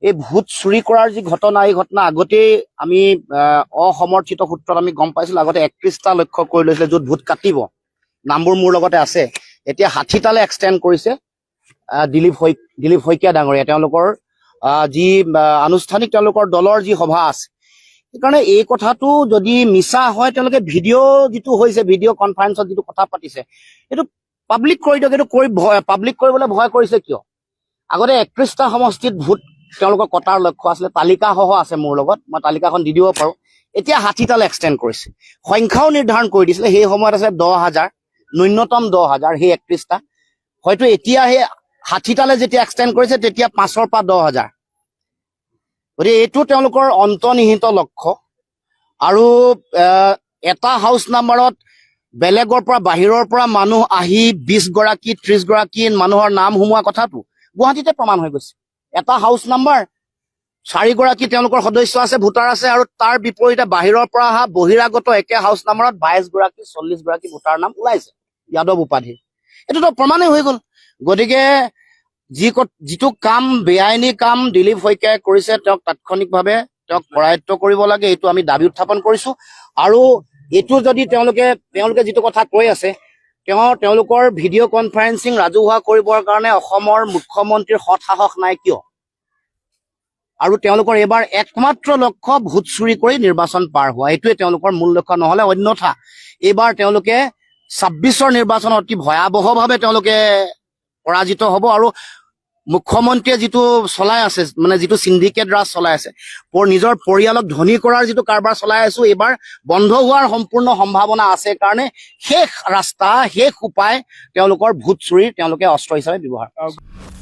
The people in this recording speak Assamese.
এই ভোট চুৰি কৰাৰ যি ঘটনা, এই ঘটনা আগতেই আমি অসমৰ্থিত সূত্ৰত আমি গম পাইছিলো। আগতে 31টা লক্ষ্য কৰি লৈছিলে য'ত ভোট কাটিব, নামবোৰ মোৰ লগতে আছে। এতিয়া 60টালৈ এক্সটেণ্ড কৰিছে দিলীপ শইকীয়া ডাঙৰীয়া, তেওঁলোকৰ যি আনুষ্ঠানিক তেওঁলোকৰ দলৰ যি সভা আছে। সেইকাৰণে এই কথাটো যদি মিছা হয়, তেওঁলোকে ভিডিঅ' যিটো হৈছে, ভিডিঅ' কনফাৰেন্সত যিটো কথা পাতিছে, এইটো পাব্লিক কৰি দিয়ক। এইটো পাব্লিক কৰিবলৈ ভয় কৰিছে কিয়? আগতে 31টা সমষ্টিত ভোট তেওঁলোকৰ কটাৰ লক্ষ্য আছিলে, তালিকাসহ আছে মোৰ লগত, মই তালিকাখন দি দিব পাৰোঁ। এতিয়া 60টালৈ এক্সটেণ্ড কৰিছে। সংখ্যাও নিৰ্ধাৰণ কৰি দিছিলে, সেই সময়ত আছে 10,000, ন্যূনতম 10,000 সেই 31টা। হয়তো এতিয়া সেই 60টালৈ যেতিয়া এক্সটেণ্ড কৰিছে, তেতিয়া 5ৰ পৰা 10,000। গতিকে এইটো তেওঁলোকৰ অন্তৰ্নিহিত লক্ষ্য। আৰু এটা হাউচ নাম্বাৰত বেলেগৰ পৰা, বাহিৰৰ পৰা মানুহ আহি 20 গৰাকী 30 গৰাকী মানুহৰ নাম সোমোৱা কথাটো গুৱাহাটীতে প্ৰমাণ হৈ গৈছে। এটা হাউচ নাম্বাৰ 4 গৰাকী তেওঁলোকৰ সদস্য আছে, ভোটাৰ আছে, আৰু তাৰ বিপৰীতে বাহিৰৰ পৰা অহা বহিৰাগত একে হাউচ নাম্বাৰত 22 গৰাকী 40 গৰাকী ভোটাৰ নাম ওলাইছে যাদৱ উপাধি। এইটোতো প্ৰমাণেই হৈ গ'ল। গতিকে যিটো কাম, বেআইনী কাম দিলীপ শইকীয়াই কৰিছে, তেওঁক তাৎক্ষণিকভাৱে কৰায়ত্ব কৰিব লাগে, এইটো আমি দাবী উত্থাপন কৰিছো। আৰু এইটো যদি তেওঁলোকে যিটো কথা কৈ আছে, তেওঁলোকৰ ভিডিঅ' কনফাৰেন্সিং ৰাজহুৱা কৰিবৰ কাৰণে অসমৰ মুখ্যমন্ত্ৰীৰ সৎসাহস নাই কিয়? আৰু তেওঁলোকৰ এইবাৰ একমাত্ৰ লক্ষ্য ভোট চুৰি কৰি নিৰ্বাচন পাৰ হোৱা, এইটোৱে তেওঁলোকৰ মূল লক্ষ্য। নহলে অন্যথা এইবাৰ তেওঁলোকে 26ৰ নিৰ্বাচনত অতি ভয়াৱহভাৱে তেওঁলোকে পৰাজিত হ'ব। আৰু মুখ্যমন্ত্ৰীয়ে যিটো চলাই আছে, মানে যিটো সিন্ডিকেট ৰাজ চলাই আছে, নিজৰ পৰিয়ালক ধনী কৰাৰ যিটো কাৰবাৰ চলাই আছো, এইবাৰ বন্ধ হোৱাৰ সম্পূৰ্ণ সম্ভাৱনা আছে। কাৰণে শেষ ৰাস্তা, শেষ উপায় তেওঁলোকৰ ভোট চুৰিৰ তেওঁলোকে অস্ত্ৰ হিচাপে ব্যৱহাৰ কৰে।